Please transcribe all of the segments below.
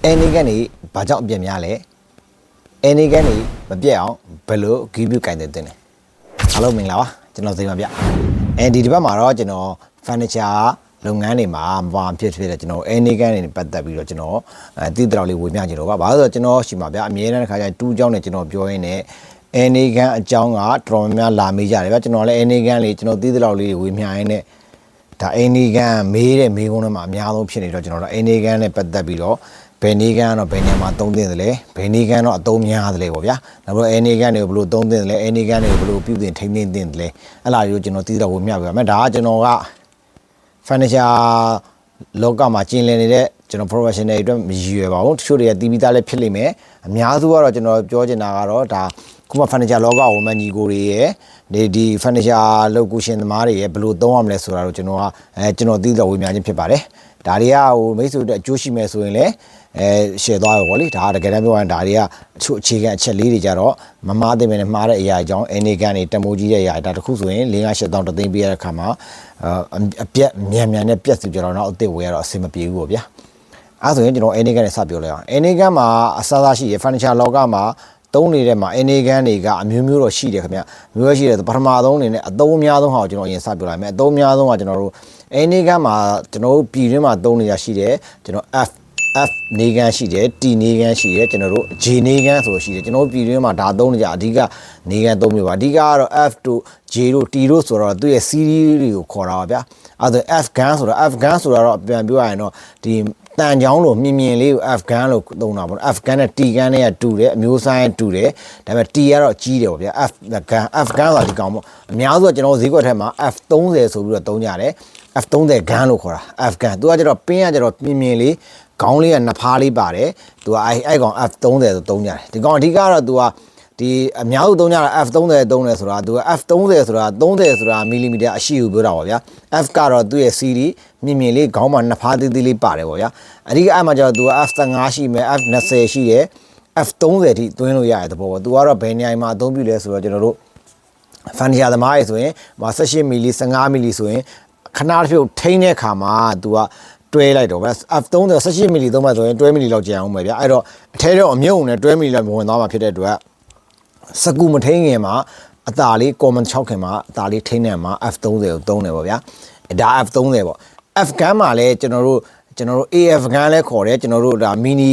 any gani ဘာကြောင့်အပြည့်များလဲ any gani မပြည့်အောင်ဘယ်လို give you ကင်တဲ့တင်လဲအားလုံးမင်္ဂလာပါကျွန်တော်စိန်ပါဗျဒီတစ်ပတ်မှာတော့ကျွန်တော် furniture လုပ်ငန်းတွေမှာဘာဖြစ်ဖြစ်လဲကျွန်တော် any gani တွေပတ်သက်ပြီးတော့ကျွန်တော်တည်တော်လေးဝေမျှချင်တော့ပါဘာလို့ဆိုတော့ကျွန်တော်ရှိမှာဗျအမြဲတမ်းတစ်ခါကျရင်2ကြောင်းနဲ့ကျွန်တော်ပြောရင်းနဲ့ any gan အကြောင်းကတော်တော်များလာမေးကြတယ်ဗျကျွန်တော်လည်း any gan လေးကျွန်တော်တည်တော်လေးဝေမျှရင်းနဲ့ဒါ any gan မေးတဲ့မေးခွန်းတွေမှာအများဆုံးဖြစ်နေတော့ကျွန်တော်တို့ any gan နဲ့ပတ်သက်ပြီးတော့ဘယ်နေကန်တော့ဘယ်နေမှာသုံးသင့်တယ်လဲဘယ်နေကန်တော့အသုံးများတယ်လေပေါ့ဗျာနောက်ပြီးအနေကန်တွေကိုဘယ်လိုသုံးသင့်တယ်လဲအနေကန်တွေကိုဘယ်လိုပြုပြင်ထိန်းသိမ်းသင့်တယ်လဲအဲ့လာတွေကိုကျွန်တော်သိတော့ဝေမျှပြပါမယ်ဒါကကျွန်တော်က furniture လောကမှာကျင်လည်နေတဲ့ကျွန်တော် professional တွေအတွက်မရည်ရွယ်ပါဘူးတချို့တွေကတီးပြီးသားလည်းဖြစ်လိမ့်မယ်အများစုကတော့ကျွန်တော်ပြောချင်တာကတော့ဒါခုမှ furniture လောကဝန်မကြီးကိုတွေရဲ့ဒီ furniture လုပ်ကိုရှင်သမားတွေရဲ့ဘယ်လိုသုံးရမလဲဆိုတာတော့ကျွန်တော်ကကျွန်တော်သိတော့ဝေမျှခြင်းဖြစ်ပါတယ်ဒါတွေကဟိုမိတ်ဆွေတို့အကျိုးရှိမယ်ဆိုရင်လည်းရှယ်သွားရောပေါ့လေဒါတကယ်တမ်းပြောရင်ဒါတွေကအခြေခံအချက်လေးတွေကြတော့မမားသိမယ်နဲ့မှားတဲ့အရာအကြောင်းအနေကန်တွေတမိုးကြီးတဲ့အရာဒါတခုဆိုရင်၄-၅-၈တောင်းတသိန်းပေးရတဲ့ခါမှာအပြက်မြန်နဲ့ပြက်စီကြတော့နောက်အစ်စ်ဝယ်ရတော့အဆင်မပြေဘူးပေါ့ဗျာအဲဆိုရင်ကျွန်တော်အနေကန်နဲ့စပြောလိုက်အောင်အနေကန်မှာအစားအရှိရ furniture လောကမှာသုံးနေတဲ့မှာအနေကန်တွေကအမျိုးမျိုးတော့ရှိတယ်ခင်ဗျမျိုးရှိတယ်ပထမဆုံးအနေနဲ့အသုံးအများဆုံးဟာကိုကျွန်တော်အရင်စပြောလိုက်မယ်အသုံးအများဆုံးကကျွန်တော်တို့အနေကန်မှာကျွန်တော်တို့ပြည်တွင်းမှာသုံးနေရရှိတယ်ကျွန်တော် F နေကန်ရှိတယ် T နေကန်ရှိတယ်ကျွန်တော်တို့ J နေကန်ဆိုရှိတယ်ကျွန်တော်ပြည်တွင်းမှာဒါသုံးနေကြအဓိကနေကန်သုံးမျိုးပါအဓိကကတော့ F တို့ J တို့ T တို့ဆိုတော့သူ့ရဲ့ series တွေကိုခေါ်တာပါဗျာအဲဒါ F gun ဆိုတော့ F gun ဆိုတာတော့ပြန်ပြောရရင်တော့ဒီတန်ချောင်းလို့မြင်လေးကို F gun လို့သုံးတာပေါ့ F gun နဲ့ T gun နဲ့တူတယ်အမျိုးအစားနဲ့တူတယ်ဒါပေမဲ့ T ကတော့ကြီးတယ်ပေါ့ဗျာ F gun ဆိုတာဒီကောင်ပေါ့အများစုကကျွန်တော်ဈေးကွက်ထဲမှာ F30 ဆိုပြီးတော့သုံးကြတယ် F30 gun လို့ခေါ်တာ F gun သူကကျတော့ပင်းကကျတော့မြင်လေးခေါင်းလေးကနှစ်ဖားလေးပါတယ်သူကအဲ့ကောင် F30 ဆိုသုံးကြတယ်ဒီကောင်အဓိကတော့သူကဒီအများစုသုံးကြတာ F30 သုံးတယ်ဆိုတာသူက F30 ဆိုတာ30ဆိုတာမီလီမီတာအရှိကိုပြောတာပေါ့ဗျာ F ကတော့သူ့ရဲ့ series မြင်လေးခေါင်းမှာနှစ်ဖားသေးသေးလေးပါတယ်ပေါ့ဗျာအဓိကအဲ့မှာကျတော့သူက F15 ရှိမယ် F20 ရှိတယ် F30 ထိသွင်းလို့ရတဲ့သဘောပေါ့သူကတော့ဘယ်နေရာမှာအသုံးပြုလဲဆိုတော့ကျွန်တော်တို့ furniture သမားတွေဆိုရင်18မီလီ15မီလီဆိုရင်ခဏတစ်ဖြုတ်ထိန်းတဲ့ခါမှာသူကတွဲလိုက်တော့ဗျ F30 18မီလီသုံးမှဆိုရင်တွဲမီလီလောက်ကျန်အောင်ပဲဗျအဲ့တော့အထဲတော့အမြုံနဲ့တွဲမီလီလောက်ဝင်သွားမှာဖြစ်တဲ့အတွက်စကူမထိန်းခင်မှာအသာလေး common 6ခင်မှာအသာလေးထိန်းနေမှာ F30 ကိုသုံးတယ်ပေါ့ဗျာဒါ F30 ပေါ့ F gun မှာလည်းကျွန်တော်တို့ AF gun လဲခေါ်တယ်ကျွန်တော်တို့ဒါ mini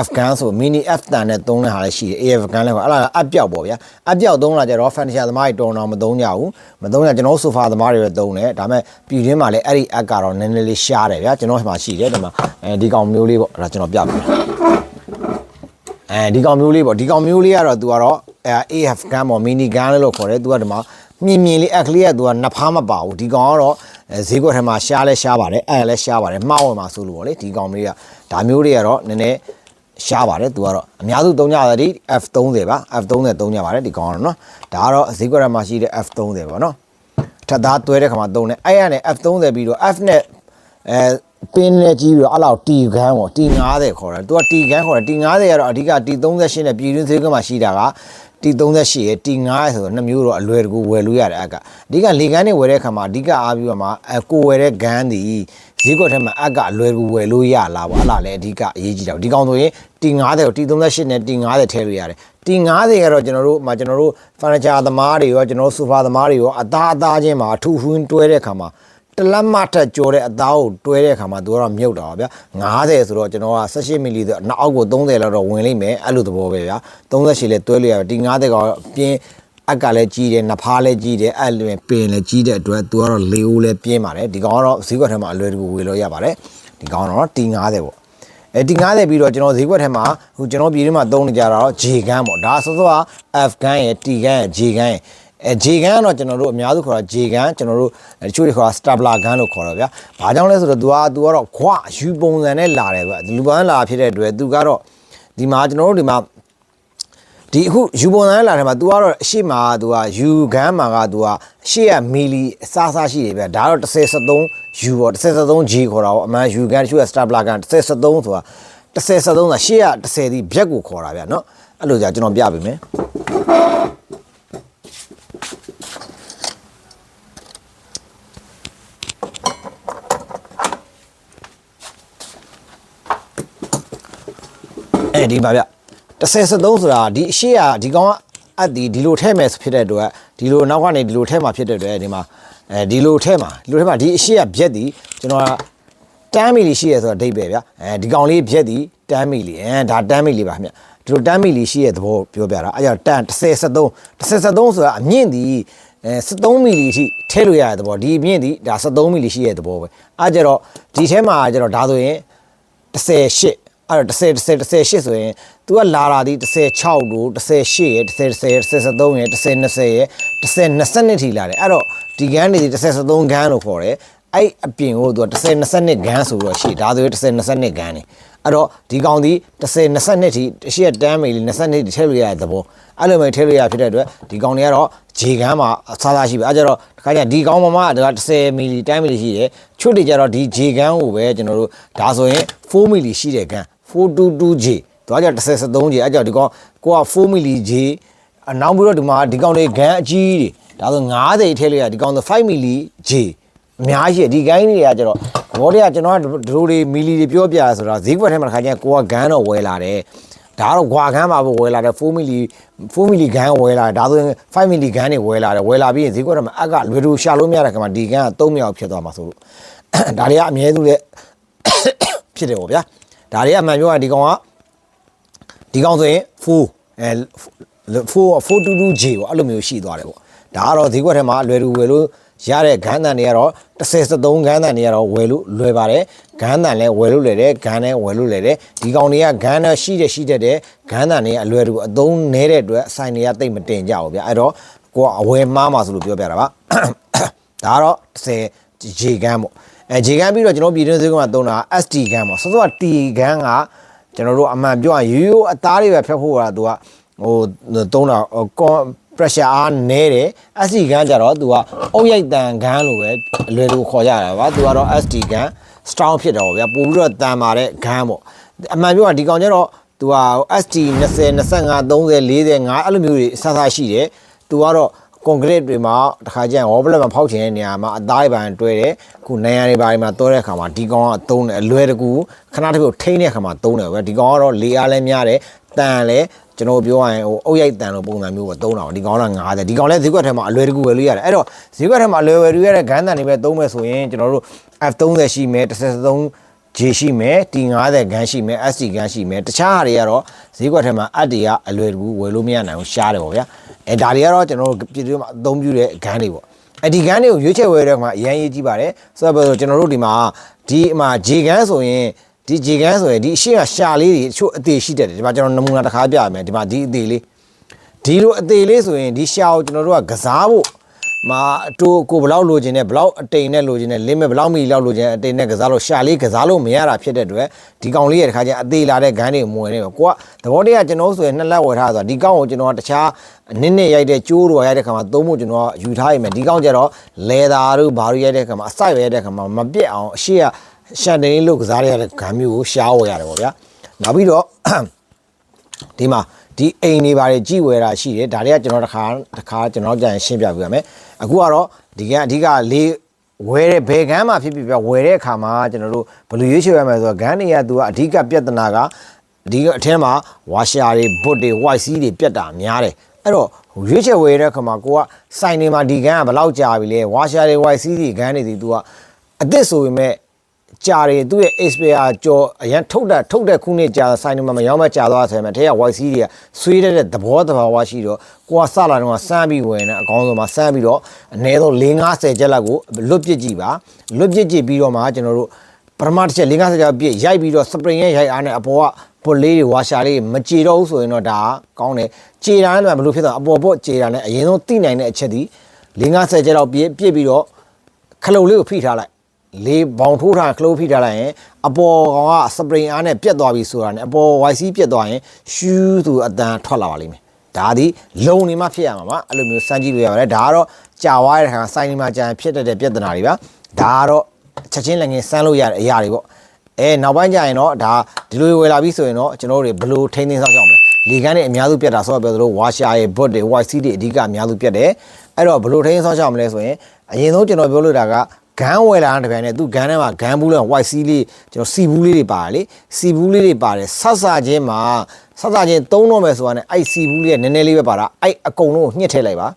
F gun ဆို mini F တန်နဲ့သုံးတဲ့ဟာလည်းရှိတယ် AF gun လဲခေါ်အဲ့ဒါအပြောက်ပေါ့ဗျာအပြောက်သုံးလာကြတော့ furniture သမားတွေတော်တော်မသုံးကြဘူးမသုံးကြကျွန်တော် sofa သမားတွေပဲသုံးတယ်ဒါပေမဲ့ပြည်တွင်းမှာလည်းအဲ့ဒီအက်ကတော့နည်းနည်းလေးရှားတယ်ဗျာကျွန်တော်ဒီမှာရှိတယ်ဒီမှာဒီကောင်မျိုးလေးပေါ့အဲ့ဒါကျွန်တော်ပြပေးဒီကောင်မျိုးလေးပေါ့ဒီကောင်မျိုးလေးကတော့သူကတော့AF gun ပေါ့ mini gun လို့ခေါ်တယ်သူကဒီမှာမြင်လေးအခလေးကသူကနှစ်ဖားမပါဘူးဒီကောင်ကတော့ဈေးကွက်ထဲမှာရှားလဲရှားပါတယ်အဲ့လဲရှားပါတယ်မှားဝင်မှာဆိုလို့ပေါ့လေဒီကောင်လေးကဒါမျိုးတွေကတော့နည်းနည်းရှားပါတယ်သူကတော့အများစုသုံးကြတာဒီ F30 ပါ F30 သုံးကြပါတယ်ဒီကောင်ကတော့နော်ဒါကတော့ဈေးကွက်ထဲမှာရှိတဲ့ F30 ပေါ့နော်ထပ်သားတွဲတဲ့ခါမှာသုံးတယ်အဲ့ရနဲ့ F30 ပြီးတော့ F နဲ့ပင်းနဲ့ကြီးပြီးတော့အဲ့လောက် T gun ပေါ့ T50 ခေါ်တယ်သူက T gun ခေါ်တယ် T50 ကတော့အဓိက T38 နဲ့ပြည်တွင်းဈေးကွက်မှာရှိတာကT38 ရယ် T50 ဆိုတော့နှစ်မျိုးတော့အလွယ်တကူဝယ်လို့ရတယ်အကအဓိကလေကန်းတွေဝယ်တဲ့ခါမှာအဓိကအားပြီးတော့မှကိုဝယ်တဲ့ဂန်းဒီဈေးကွက်ထဲမှာအကအလွယ်တကူဝယ်လို့ရလားပေါ့အဲ့လားလည်းအဓိကအရေးကြီးတာဒီကောင်ဆိုရင် T50 ကို T38 နဲ့ T50 ထည့်လို့ရတယ် T50 ကတော့ကျွန်တော်တို့ furniture သမားတွေရောကျွန်တော်တို့ sofa သမားတွေရောအသားချင်းမှာအထူးဟွင်းတွဲတဲ့ခါမှာတလက်မထက်ကြော်တဲ့အသားကိုတွဲတဲ့အခါမှာသူကတော့မြုပ်တာပါဗျာ50ဆိုတော့ကျွန်တော်က18မီလီဆိုနောက်အောက်ကို30လောက်တော့ဝင်လိမ့်မယ်အဲ့လိုသဘောပဲဗျာ38လဲတွဲလို့ရတယ်ဒီ50ကပြင်းအက်ကလည်းကြီးတယ်နဖားလည်းကြီးတယ်အဲ့လိုပင်လည်းကြီးတဲ့အတွက်သူကတော့လေဦးလည်းပြင်းပါတယ်ဒီကောင်ကတော့ဈေးကွက်ထဲမှာအလွယ်တကူဝယ်လို့ရပါတယ်ဒီကောင်ကတော့ T50 ပေါ့T50 ပြီးတော့ကျွန်တော်ဈေးကွက်ထဲမှာဟိုကျွန်တော်ပြည်တွင်းမှာသုံးနေကြတာတော့ J gun ပေါ့ဒါဆိုတော့ F gun ရယ် T gun ရယ် J gun ရယ်J gun ကတော့ကျွန်တော်တို့အများစုခေါ်တာ J gun ကျွန်တော်တို့တချို့တွေခေါ်တာ stapler gun လို့ခေါ်တော့ဗျာ။ဘာကြောင့်လဲဆိုတော့ तू ကတော့ခွယူပုံစံနဲ့လာတယ်ဗျ။လူပန်းလာဖြစ်တဲ့အတွက် तू ကတော့ဒီမှာကျွန်တော်တို့ဒီမှာဒီအခုယူပုံစံနဲ့လာတယ်မှာ तू ကတော့အရှိမ तू ကယူ gun မှာက तू ကအရှိကမီလီအစားရှိတယ်ဗျ။ဒါတော့1073ယူပေါ့1073 G ခေါ်တာပေါ့အမှန်ယူ gun တချို့က stapler gun 1073ဆိုတာ1073ဆိုတာရှေ့က10ဒီဘက်ကိုခေါ်တာဗျာနော်။အဲ့လိုじゃကျွန်တော်ပြပေးမယ်။ ဒီပါဗျ1073ဆိုတာဒီအရှိကဒီကောင်ကအပ်ဒီလိုထဲမဲ့ဖြစ်တဲ့အတွက်ဒီလိုနောက်ကနေဒီလိုထဲမှာဖြစ်တဲ့အတွက်ဒီမှာဒီလိုထဲမှာဒီအရှိကပြက်ဒီကျွန်တော်က10မီလီရှိရဆိုတော့ဒိတ်ပဲဗျဒီကောင်လေးပြက်ဒီ10မီလီဒါ10မီလီပါခင်ဗျဒီလို10မီလီရှိရဲ့သဘောပြောပြတာအဲ့ကြောင့်1073ဆိုတာအမြင့်ဒီ73မီလီထိထည့်လို့ရတဲ့သဘောဒီအမြင့်ဒီဒါ73မီလီရှိရဲ့သဘောပဲအဲ့ကြတော့ဒီထဲမှာကျတော့ဒါဆိုရင်18အဲ့တော့18ဆိုရင် तू ကလာတာဒီ16တို့18ရယ်10ရယ်13ရယ်1020ရယ်1020ထိလာတယ်အဲ့တော့ဒီဂန်းတွေ13ဂန်းလို့ခေါ်တယ်အဲ့အပြင်ကို तू က1020ဂန်းဆိုတော့ရှိဒါဆိုရင်1020ဂန်းနေအဲ့တော့ဒီကောင်ဒီ1020ထိအရှိ10မီလီ20ထိထည့်လို့ရတဲ့သဘောအဲ့လိုမျိုးထည့်လို့ရဖြစ်တဲ့အတွက်ဒီကောင်တွေကတော့ဂျေကန်းမှာအစားစားရှိပြီအဲ့ကြတော့တခါကျဒီကောင်မမက10မီလီ10မီလီရှိတယ်ချွတ်တွေကြတော့ဒီဂျေကန်းကိုပဲကျွန်တော်တို့ဒါဆိုရင်4မီလီရှိတဲ့ဂန်း 422J သွားကြ1073J အဲ့ကြောင့်ဒီကောင်ကိုက4မီလီ J နောက်ပြီးတော့ဒီမှာဒီကောင်တွေဂန်းအကြီးတွေဒါဆို90ထည့်လိုက်ရဒီကောင်ဆို5မီလီ J အများကြီးဒီဂိုင်းတွေကကျတော့ဘောတွေကကျွန်တော်ကဒရိုတွေမီလီတွေပြောပြရဆိုတာဈေးကွက်ထဲမှာတစ်ခါကျရင်ကိုကဂန်းတော့ဝယ်လာတယ်ဒါကတော့ဂွာဂန်းမှာပဲဝယ်လာတယ်4မီလီဂန်းဝယ်လာတယ်ဒါဆိုရင်5မီလီဂန်းတွေဝယ်လာတယ်ဝယ်လာပြီးရင်ဈေးကွက်ထဲမှာအကလွယ်တူရှာလို့မရတဲ့ခါမှာဒီဂန်းက3မြောက်ဖြစ်သွားမှာဆိုလို့ဒါတွေကအမြဲတမ်းလေဖြစ်တယ်ပေါ့ဗျာဒါတွေကအမှန်ပြောရဒီကောင်ဆိုရင်422J ပေါ့အဲ့လိုမျိုးရှိသွားတယ်ပေါ့ဒါကတော့ဈေးကွက်ထဲမှာလွယ်တူဝယ်လို့ရတဲ့ဂန်းတန်တွေကတော့1073ဂန်းတန်တွေကတော့ဝယ်လို့လွယ်ပါတယ်ဂန်းတန်လည်းဝယ်လို့လွယ်တယ်ဂန်းလည်းဝယ်လို့လွယ်တယ်ဒီကောင်တွေကဂန်းနဲ့ရှိတဲ့ဂန်းတန်တွေကအလွယ်တူအသုံးနည်းတဲ့အတွက်အဆိုင်တွေကတိတ်မတင်ကြဘူးဗျအဲ့တော့ကိုကအဝယ်မှားမှာဆိုလို့ပြောပြတာပါဒါကတော့10J ဂန်းပေါ့J ဂန်းပြီးတော့ကျွန်တော်ပြည်တွင်းဈေးကွက်မှာသုံးတာ SD ဂန်းပေါ့စောစောက T ဂန်းကကျွန်တော်တို့အမှန်ပြောရင်ရိုးရိုးအသားတွေပဲဖြတ်ဖို့ကသူကဟိုသုံးတာpressure အားနည်းတယ် SD ဂန်းကြတော့သူကအုတ်ရိုက်တန်ဂန်းလို့ပဲအလွယ်တူခေါ်ကြတာပါသူကတော့ SD ဂန်း strong ဖြစ်တော့ဗျာပို့ပြီးတော့တန်မာတဲ့ဂန်းပေါ့အမှန်ပြောရင်ဒီကောင်ကျတော့သူက SD 20 25 30 45အဲ့လိုမျိုးတွေအဆဆရှိတယ်သူကတော့concrete တွေမှာတခါကျရင် wall block မှာဖောက်ချင်တဲ့နေရာမှာအသားပိုင်းတွဲတယ်ခုနေရာတွေပိုင်းမှာတွဲတဲ့အခါမှာဒီကောင်ကသုံးတယ်အလွယ်တကူခဏတစ်ခုထိန်းတဲ့အခါမှာသုံးတယ်ပဲဒီကောင်ကတော့လေအားလည်းများတယ်တန်လည်းကျွန်တော်ပြောရရင်ဟိုအုတ်ရိုက်တန်လိုပုံစံမျိုးပဲသုံးတာပါဒီကောင်က90ဒီကောင်လည်းဈေးကွက်ထဲမှာအလွယ်တကူဝယ်လို့ရတယ်အဲ့တော့ဈေးကွက်ထဲမှာအလွယ်ဝယ်လို့ရတဲ့ဂန်းတန်တွေပဲသုံးမယ်ဆိုရင်ကျွန်တော်တို့ F30 ရှိမယ်13J ရှိမယ် T50 ဂန်းရှိမယ် SD ဂန်းရှိမယ်တခြားဟာတွေကတော့ဈေးကွက်ထဲမှာအပ်တွေကအလွယ်တကူဝယ်လို့မရနိုင်ဘူးရှားတယ်ပေါ့ဗျာဒါတွေကတော့ကျွန်တော်တို့ပြည်တွင်းမှာအသုံးပြုတဲ့ဂန်းတွေပေါ့ဒီဂန်းတွေကိုရွေးချယ်ဝယ်တဲ့အခါမှာအရင်ရေးကြည့်ပါတယ်ဆိုတော့ကျွန်တော်တို့ဒီမှာဒီအမှာ J ဂန်းဆိုရင်ဒီJဂန်းဆိုရင်ဒီအရှိကရှာလေးတွေတချို့အသေးရှိတတ်တယ်ဒီမှာကျွန်တော်နမူနာတစ်ခါပြရမယ်ဒီမှာဒီအသေးလေးဒီလိုအသေးလေးဆိုရင်ဒီရှာကိုကျွန်တော်တို့ကကစားဖို့မှာအတူကိုဘလောက်လိုချင်တဲ့ဘလောက်အတိမ်နဲ့လိုချင်တဲ့ limit ဘလောက်မီလောက်လိုချင်တဲ့အတိမ်နဲ့ကစားလို့ရှာလေးကစားလို့မရတာဖြစ်တဲ့အတွက်ဒီကောင်လေးရဲ့တစ်ခါကျအသေးလာတဲ့ဂန်းတွေမဝင်နေဘူးကိုကသဘောတရားကျွန်တော်ဆိုရင်နှစ်လက်ဝယ်ထားဆိုတာဒီကောင်ကိုကျွန်တော်ကတခြားနစ်ရိုက်တဲ့ကျိုးတွေရိုက်တဲ့ခါမှာသုံးဖို့ကျွန်တော်ယူထားရမယ်ဒီကောင်ကျတော့လေသာတို့ဘာတို့ရိုက်တဲ့ခါမှာအစိုက်ရိုက်တဲ့ခါမှာမပြက်အောင်အရှိကရှန်တင်းလို့ကစားရတဲ့ဂမ်းမျိုးကိုရှားဝယ်ရတယ်ပေါ့ဗျာနောက်ပြီးတော့ဒီမှာဒီအိမ်တွေဘာတွေကြည့်ဝယ်တာရှိတယ်ဒါတွေကကျွန်တော်တစ်ခါကျွန်တော်ကြာရင်ရှင်းပြပြရမယ်အခုကတော့ဒီကအဓိကလေးဝယ်တဲ့ဘယ်ဂမ်းမှာဖြစ်ဖြစ်ပြဝယ်တဲ့အခါမှာကျွန်တော်တို့ဘယ်လိုရွေးချယ်ရမလဲဆိုတော့ဂမ်းတွေကသူကအဓိကပြဿနာကဒီအထက်မှာဝါရှာတွေဘွတ်တွေ white sea တွေပြတ်တာများတယ်အဲ့တော့ရွေးချယ်ဝယ်တဲ့အခါမှာကိုကစိုင်တွေမှာဒီဂမ်းကဘယ်လောက်ကြာပြီလဲဝါရှာတွေ white sea တွေဂမ်းတွေဒီသူကအသစ်ဆိုပေမဲ့ကြာတွေသူ့ရဲ့ expire ကြော်အရင်ထုတ်တဲ့ခုနှစ်ကြာဆိုင်တွေမှာမရောက်မှကြာသွားဆိုရင်ထဲက white sea တွေကဆွေးတဲ့သဘောတဘာဝရှိတော့ကိုကစလာတော့စမ်းပြီးဝင်နေအကောင်းဆုံးမှာစမ်းပြီးတော့အနည်းဆုံး4-50ချက်လောက်ကိုလွတ်ပစ်ကြည့်ပါလွတ်ပစ်ကြည့်ပြီးတော့မှကျွန်တော်တို့ပထမတစ်ချက်4-50ချက်ပြည့်ရိုက်ပြီးတော့ spring ရဲ့ရိုက်အားနဲ့အပေါ်ကပုတ်လေးတွေဝါရှာလေးမကြေတော့ဘူးဆိုရင်တော့ဒါကောင်းတယ်ကြေတာနဲ့ဘယ်လိုဖြစ်သွားအပေါ်ပေါ့ကြေတာနဲ့အရင်ဆုံးသိနိုင်တဲ့အချက်ဒီ4-50ချက်လောက်ပြည့်ပြီးတော့ခလုတ်လေးကိုဖိထားလိုက်လေးဘောင်ထိုးထားခလို့ဖိထားလိုက်ရင်အပေါ်ကောင်ကစပရင်အားနဲ့ပြတ်သွားပြီဆိုတာနဲ့အပေါ် YC ပြတ်သွားရင်ရှူးသူအတန်ထွက်လာပါလိမ့်မယ်ဒါသည်လုံနေမှဖြစ်ရမှာပါအဲ့လိုမျိုးစမ်းကြည့်လို့ရပါတယ်ဒါကတော့ကြာသွားတဲ့ခါစိုင်းနေမှကြာရင်ဖြစ်တတ်တဲ့ပြဿနာတွေပါဒါကတော့ချက်ချင်းလည်းငင်စမ်းလို့ရတဲ့အရာတွေပေါ့နောက်ပိုင်းကျရင်တော့ဒါဒီလိုဝယ်လာပြီဆိုရင်တော့ကျွန်တော်တို့ဘယ်လိုထိန်းသိမ်းဆောက်ရှောက်မလဲလေကန်းတွေအများစုပြတ်တာဆိုတော့ပြောသလိုဝါရှာရဲ့ဘွတ်တွေ YC တွေအဓိကအများစုပြတ်တယ်အဲ့တော့ဘယ်လိုထိန်းဆောက်ရှောက်မလဲဆိုရင်အရင်ဆုံးကျွန်တော်ပြောလို့တာက ဂန်းဝယ်လာတဲ့ဗျာနဲ့သူဂန်းထဲမှာဂန်းဘူးလေး white sea လေးကျွန်တော်စီဘူးလေးတွေပါတယ်လေစီဘူးလေးတွေပါတယ်ဆက်စချင်းမှာဆက်စချင်းသုံးတော့မယ်ဆိုတာနဲ့အဲ့စီဘူးလေးကနည်းနည်းလေးပဲပါတာအဲ့အကုန်လုံးကိုညှစ်ထည့်လိုက်ပါ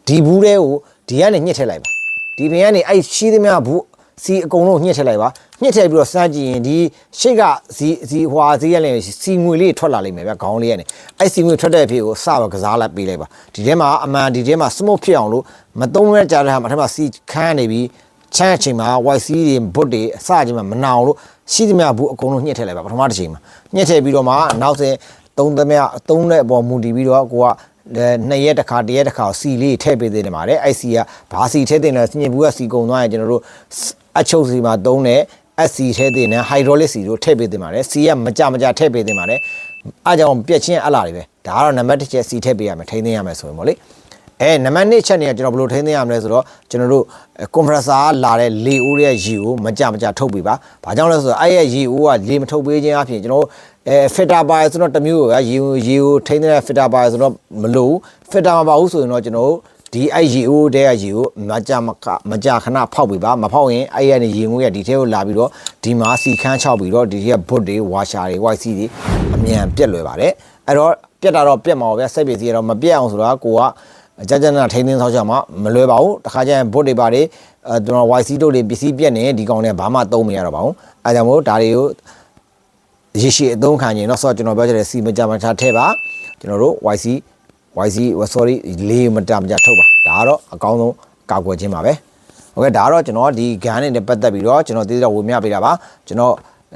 ဒီဘူးလေးကိုဒီကနေညှစ်ထည့်လိုက်ပါဒီပင်ကနေအဲ့ရှိသမျှဘူးစီအကုန်လုံးညှစ်ထည့်လိုက်ပါညှစ်ထည့်ပြီးတော့စမ်းကြည့်ရင်ဒီရှေ့ကစီဟွာစီရလည်းစီငွေလေးထွက်လာလိမ့်မယ်ဗျခေါင်းလေးကနေအဲ့စီငွေထွက်တဲ့အဖြစ်ကိုစပါကစားလိုက်ပေးလိုက်ပါဒီထဲမှာအမှန်ဒီထဲမှာ smoke ဖြစ်အောင်လို့မသုံးရကြတဲ့ဟာမှာအထက်မှာစီခန်းနေပြီးချမ်းအချိန်မှာ white sea တွေဘွတ်တွေအစချိန်မှာမနာအောင်လို့ရှိသမျှဘူးအကုန်လုံးညှစ်ထည့်လိုက်ပါပထမတစ်ချိန်မှာညှစ်ထည့်ပြီးတော့မှနောက်ဆက်သုံးတဲ့အပေါ်မူတည်ပြီးတော့ကိုက2ရက်တစ်ခါ1ရက်တစ်ခါစီလေးထည့်ပေးသေးတယ်ပါတယ်အဲ့စီကဘာစီထည့်တင်လဲညစ်ဘူးကစီကုန်သွားရင်ကျွန်တော်တို့အချုပ်စီမှာသုံးတဲ့အစီထည့်တင်တယ် hydraulic စီတို့ထည့်ပေးတင်ပါတယ်စီကမကြထည့်ပေးတင်ပါတယ်အားကြောင့်ပြက်ချင်းအလားတွေပဲဒါကတော့နံပါတ်1ချက်စီထည့်ပေးရမယ်ထိန်းသိမ်းရမယ်ဆိုရင်ပေါ့လေနံပါတ်2ချက်နေကျွန်တော်ဘယ်လိုထိန်းသိမ်းရမလဲဆိုတော့ကျွန်တော်တို့ compressor လာတဲ့လေအိုးရဲ့ရေကိုမကြထုတ်ပေးပါဘာကြောင့်လဲဆိုတော့အဲ့ရဲ့ရေအိုးကလေမထုတ်ပေးခြင်းအပြင်ကျွန်တော် filter ပါဆိုတော့တစ်မျိုးပဲရေကိုထိန်းတဲ့ filter ပါဆိုတော့မလို့ filter မပါဘူးဆိုရင်တော့ကျွန်တော်ဒီအဲ့ရေအိုးတဲ့ရေကိုမကြခဏဖောက်ပေးပါမဖောက်ရင်အဲ့ရနေရေငွေးရဒီထဲကိုလာပြီးတော့ဒီမှာစီခန်းချောက်ပြီးတော့ဒီထဲကဘွတ်တွေဝါရှာတွေ white sea တွေအမြန်ပြက်လွယ်ပါတယ်အဲ့တော့ပြက်တာတော့ပြက်မှာပါဗျစိတ်ပစ္စည်းကတော့မပြက်အောင်ဆိုတော့ကိုကကြနာထိန်းသိမ်းဆောက်ရှောက်မှာမလွယ်ပါဘူးတခါကျရင်ဘွတ်တွေပါတွေကျွန်တော် white sea တို့တွေပစ္စည်းပြက်နေဒီကောင်နဲ့ဘာမှသုံးမရတော့ပါဘူးအဲကြောင့်မို့ဒါတွေကိုရေရှည်အသုံးခံရင်တော့ဆိုတော့ကျွန်တော်ပြောချင်တဲ့စီမကြထဲပါကျွန်တော်တို့ white sea sorry လေးမကြထုတ်ပါဒါကတော့အကောင်းဆုံးကာကွယ်ခြင်းပါပဲโอเคဒါကတော့ကျွန်တော်ဒီဂန်နဲ့ပတ်သက်ပြီးတော့ကျွန်တော်တည်တော့ဝေမျှပေးတာပါကျွန်တော်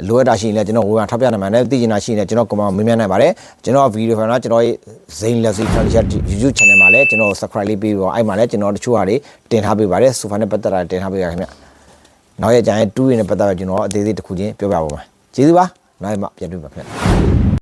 လိုအပ်တာရှိရင်လည်းကျွန်တော်ဝေဖန်ထောက်ပြနိုင်ပါတယ်သိချင်တာရှိရင်လည်းကျွန်တော် comment မေးမြန်းနိုင်ပါတယ်ကျွန်တော်ဗီဒီယိုဖိုင်တော့ကျွန်တော်ရဲ့ Zain Luxury Furniture YouTube channel မှာလည်းကျွန်တော် subscribe လေးပေးပြီးတော့အဲ့မှာလည်းကျွန်တော်တချို့ဟာတွေတင်ထားပေးပါတယ်ဆိုဖာနဲ့ပတ်သက်တာတင်ထားပေးရခင်ဗျနောက်ရကြရင်2ရင်းနဲ့ပတ်သက်ပြီးကျွန်တော်အသေးသေးတစ်ခုချင်းပြောပြပါမယ်ကျေးဇူးပါနောက်မှပြန်တွေ့ပါခင်ဗျ